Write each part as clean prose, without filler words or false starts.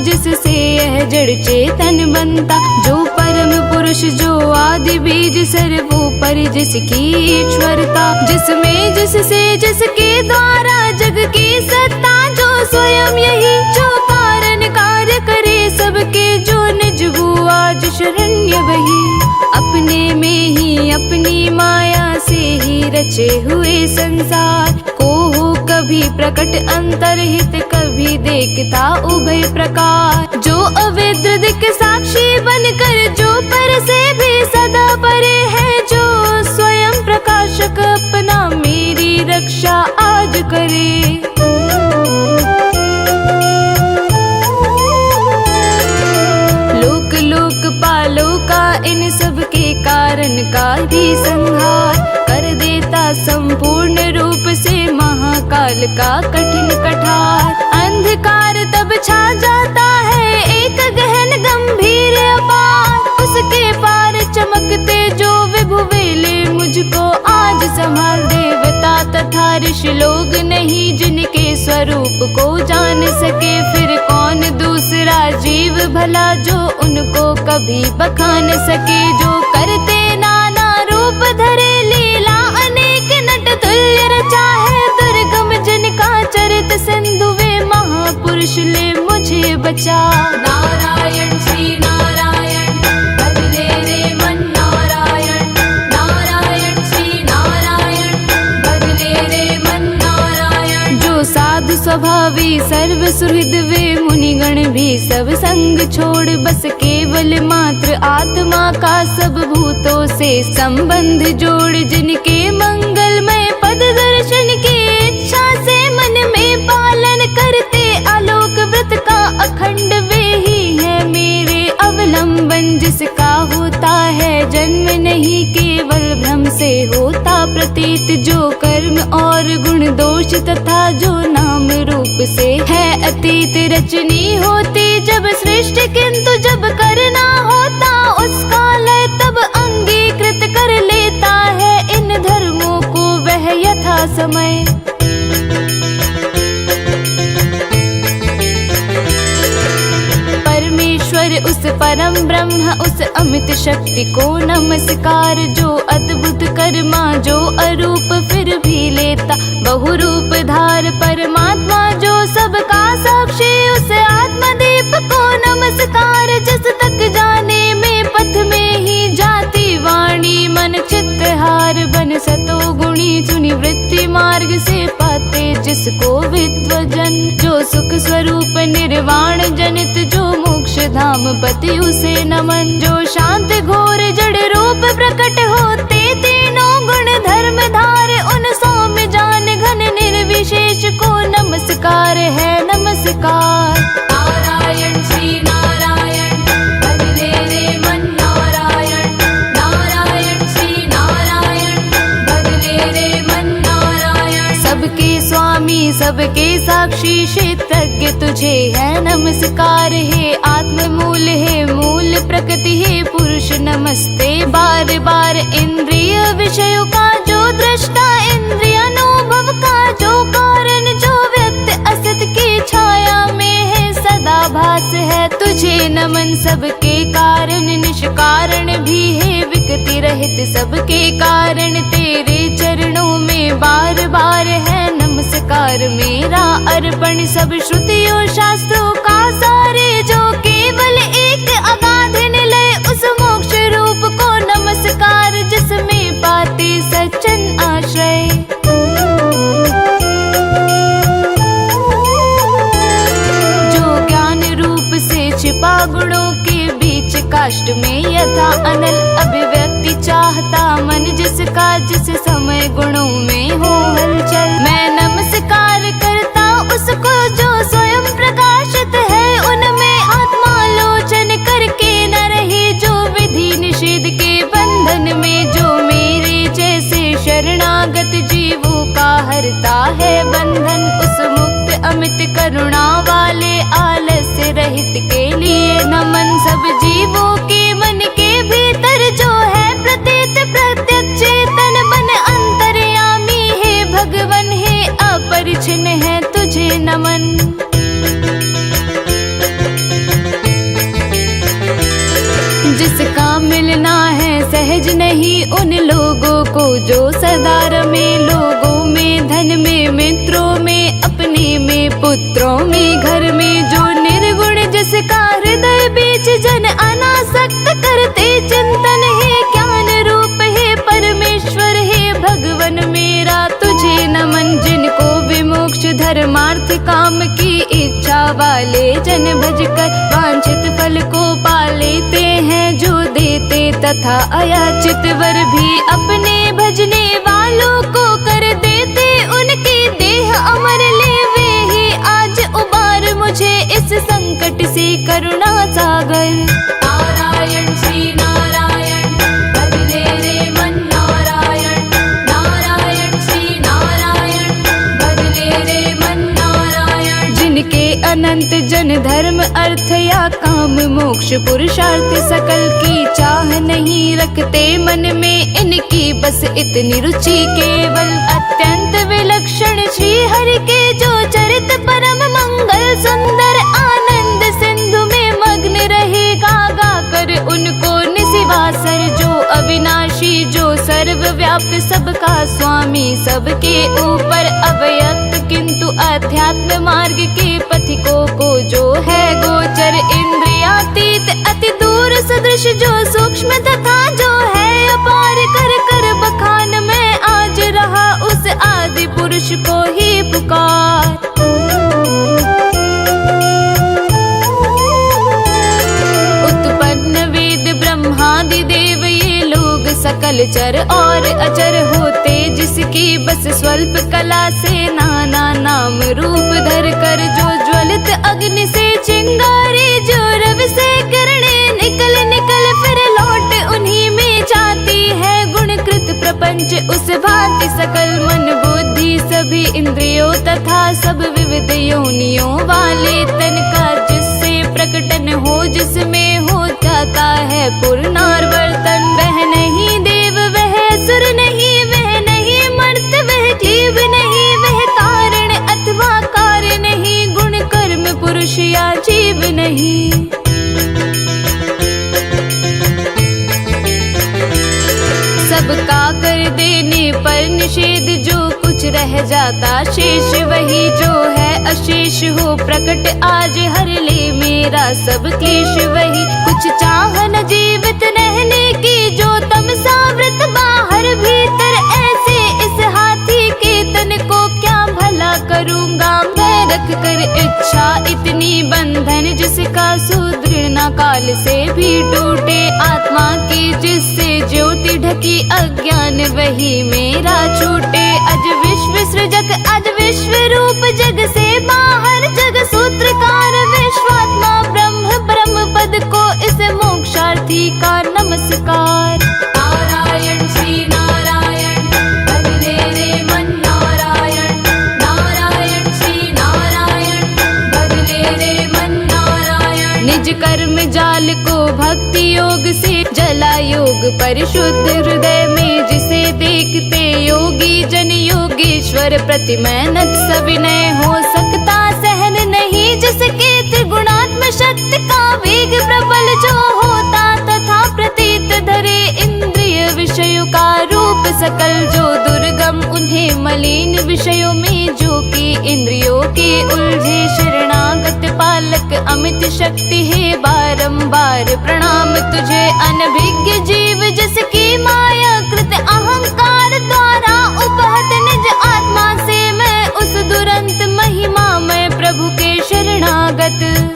जिससे यह जड़ चेतन बनता, जो परम पुरुष जो आदि बीज सर्वोपरि जिसकी ईश्वरता, जिसमें जिससे जिसके द्वारा जग की सत्ता, जो स्वयं यही जो कारण कार्य करे सबके, जो निज वो आज शरण्य वही, अपने में ही अपनी माया से ही रचे हुए संसार को हो कभी प्रकट अंतरहित, कभी देखता उभय प्रकार, जो अवेद्य दिक साक्षी बनकर जो पर से भी सदा परे है, जो स्वयं प्रकाशक अपना मेरी रक्षा आज करे। लोक लोकपालों का इन सब के कारण का भी संहार कर देता संपूर्ण रूप से महाकाल का कठिन कठार, अंधकार तब छा जाता है एक गहन गंभीर अपार, उसके पार चमकते जो विभु वेले मुझको आज संभाल, देवता तथा ऋषि लोग नहीं जिनके स्वरूप को जान सके, फिर कौन दूसरा जीव भला जो उनको कभी बखान सके, जो करते नाना रूप धरे लीला अनेक नट तुल्य रचा है, दुर्गम जिनका चरित सिंधु वे महापुरुष ले मुझे बचा। नारायण श्री नारायण बदले रे मन, नारायण नारायण श्री नारायण बदले रे मन, नारायण जो साधु स्वभावी सर्व सुहृद वे मुनिगण भी सब संग छोड़, बस केवल मात्र आत्मा का सब भूतों से संबंध जोड़, जिनके मंगलमय पद दर्शन की इच्छा से मन में पालन करते, आलोक व्रत का अखंड वे ही है मेरे अवलंबन, जिसका होता है जन्म नहीं केवल भ्रम से होता प्रतीत, जो कर्म और गुण दोष तथा जो नाम रूप से है अतीत, रचनी होती जब सृष्टि किंतु जब करना होता उसका लय, तब अंगीकृत कर लेता है इन धर्मों को वह यथा समय। उस परम ब्रह्म उस अमित शक्ति को नमस्कार, जो अद्भुत कर्मा जो अरूप फिर भी लेता बहुरूप धार, परमात्मा जो सबका साक्षी उस आत्मदीप को नमस्कार, जिस तक जाने में पथ में ही जाती वाणी मन चित्त हार, बन सतो गुणी चुनी वृत्ति मार्ग से पाते जिसको विद्वजन, जो सुख स्वरूप निर्वाण जनित जो मोक्ष धाम पति उसे नमन, जो शांत घोर जड़ रूप प्रकट होते तीनों गुण धर्म धार, उन सौम्य जान घन निर्विशेष को नमस्कार है नमस्कार। नारायण श्री नारायण बदले रे मन, नारायण नारायण श्री नारायण बदले रे मन, नारायण सबके स्वामी सबके साक्षी क्षेत्रज्ञ तुझे है नमस्कार, हे आत्म मूल है मूल प्रकृति है पुरुष नमस्ते, बार बार इंद्रिय विषयों का जो दृष्टा, इंद्रिय अनुभव का जो कारण, जो व्यक्त असत की छाया में है सदा भास है, तुझे नमन सबके कारण निष्कारण भी है विकृति रहित सबके कारण, तेरे चरणों में बार बार है नमस्कार मेरा अर्पण, सब श्रुतियों शास्त्रों का सारे जो केवल एक अगाध निलय, उस मोक्ष रूप को नमस्कार जिसमें पाते सच्चन आश्रय। जो ज्ञान रूप से छिपा गुणों के बीच काष्ठ में यथा अनल अभिव्यक्ति चाहता मन, जिसका जिस समय गुणों में हो हलचल, मैं नमस्कार करता उसको जो स्वयं प्रकाशित है उनमें, आत्मालोचन मिलना है सहज नहीं उन लोगों को जो सदा रमे लोगों में, धन में, मित्रों में, अपने में, पुत्रों में, घर में। जो निर्गुण जिसका हृदय बीच जन अनासक्त करते चिंतन, हे ज्ञान रूप हे परमेश्वर हे भगवन मेरा तुझे नमन। जिनको विमोक्ष धर्मार्थ काम की इच्छा वाले जन भज कर वांछित फल को पा लेते हैं, जो देते तथा अयाचित वर भी अपने भजने वालों को कर देते। उनकी देह अमर लेवे ही आज उबार मुझे इस संकट से करुणा सागर। नारायण श्री नारायण भज ले रे मन नारायण, नारायण श्री नारायण भज ले रे मन नारायण। जिनके अनंत जन धर्म अर्थ या काम मोक्ष पुरुषार्थ सकल की चाह नहीं रखते मन में, इनकी बस इतनी रुचि केवल अत्यंत विलक्षण श्री हरि के जो चरित परम मंगल सुंदर आनंद सिंधु में मग्न रहेगा गा कर उनको निशिवासर। जो अविनाशी जो सर्वव्याप्त सबका स्वामी सबके ऊपर अव्यक्त किंतु अध्यात्म मार्ग के पथिकों को जो है गोचर, इंद्रियातीत अति दूर सदृश जो सूक्ष्म तथा जो है अपार कर कर बखान में आज रहा उस आदि पुरुष को ही पुकार। उत्पन्न वेद ब्रह्मादि देव ये लोग सकल चर और अचर होते, जिसकी बस स्वल्प कला से नाना नाम रूप धर कर। जो ज्वलित अग्नि से चिंगारी जो रवि से किरणें निकल निकल फिर लौट उन्हीं में जाती है, गुणकृत प्रपंच उस भांति सकल मन बुद्धि सभी इंद्रियों तथा सब विविध योनियों वाले तन का जिससे प्रकटन हो जिसमें हो जाता है पूर्णावर्तन। वह नहीं देव वह असुर नहीं, वह नहीं मर्त वह जीव नहीं, वह कारण अथवा कार्य नहीं, गुण कर्म पुरुष या जीव नहीं। सबका कर देने पर निषेध जो कुछ रह जाता शेष, वही जो है अशेष हो प्रकट आज हर ले मेरा सब क्लेश। वही कुछ चाह न जीवित रहने की जो तमसावृत बाहर भीतर, ऐसे इस हाथी के तन को क्या भला करूँगा मैं रख कर इच्छा इतनी बंधन, जिसका सुदृढ़ न काल से भी टूटे। आत्मा की जिससे ज्योति ढकी अज्ञान वही मेरा छूटे। अज विश्व सृजक अज विश्व रूप जग से बाहर जग सूत्रकार विश्वात्मा ब्रह्म ब्रह्म पद को इस मोक्षार्थी का नमस्कार। नारायण श्री नारायण भज ले रे मन नारायण, नारायण श्री नारायण भज ले रे मन नारायण। निज कर्म जाल को भक्ति योग से जला योग परिशुद्ध हृदय में, जिसे देखते योगी जन योगेश्वर प्रतिमैनत सविनय हो सकता सहन नहीं, जिसके त्रिगुणात्म शक्ति का वेग प्रबल जो होता तथा प्रतीत धरे इंद्रिय विषयों का रूप सकल जो दुर्गम उन्हें मलिन विषयों में जो कि इंद्रियों के उलझे। शरणागत पालक अमित शक्ति है बारंबार प्रणाम तुझे, अनभिज्ञ जीव जिसकी माया कृत अहंकार द्वारा उपहत निज आत्मा से मैं उस दुरंत महिमा मैं प्रभु के शरणागत।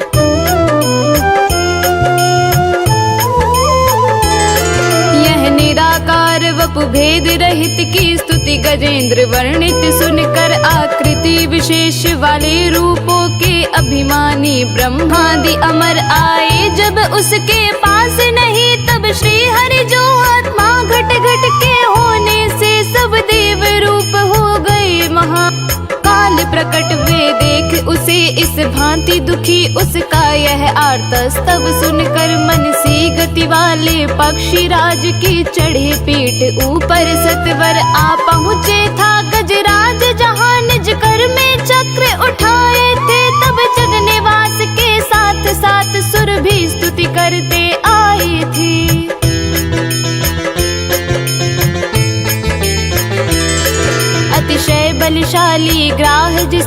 निराकार वपु भेद रहित की स्तुति गजेंद्र वर्णित सुनकर, आकृति विशेष वाले रूपों के अभिमानी ब्रह्मादि अमर आए। जब उसके पास नहीं तब श्री हरि जो आत्मा घट घट के होने से सब देव रूप हो गए महा काल प्रकट। वे देख उसे इस भांति दुखी उसका यह आर्तस्तव सुनकर, मन सी गति वाले पक्षी राज की चढ़े पीठ ऊपर सतवर आ पहुँचे था गजराज जहाँ निज कर में चक्र उठाए थे। तब जग निवास के साथ साथ सुर भी स्तुति करते आए थे।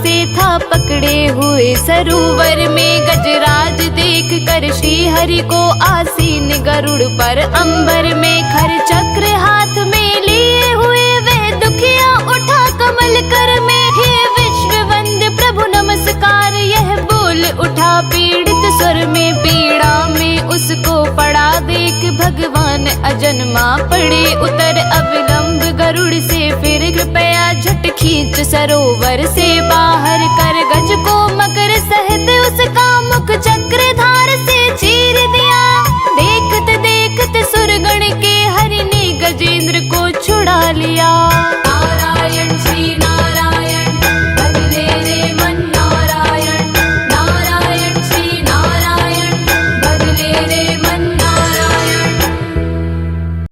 से था पकड़े हुए सरोवर में। गजराज देख कर श्री हरि को आसीन गरुड़ पर अंबर में। खर चक्र हाथ में लिए हुए वे दुखिया उठा कमल कर में। हे विश्ववंद्य प्रभु नमस्कार, यह बोल उठा पीड़ित स्वर में। पीड़ा में उसको पड़ा देख भगवान अजन्मा पड़े उतर। अविलंब गरुड़ से फिर कृपया झट खींच सरोवर से बाहर कर।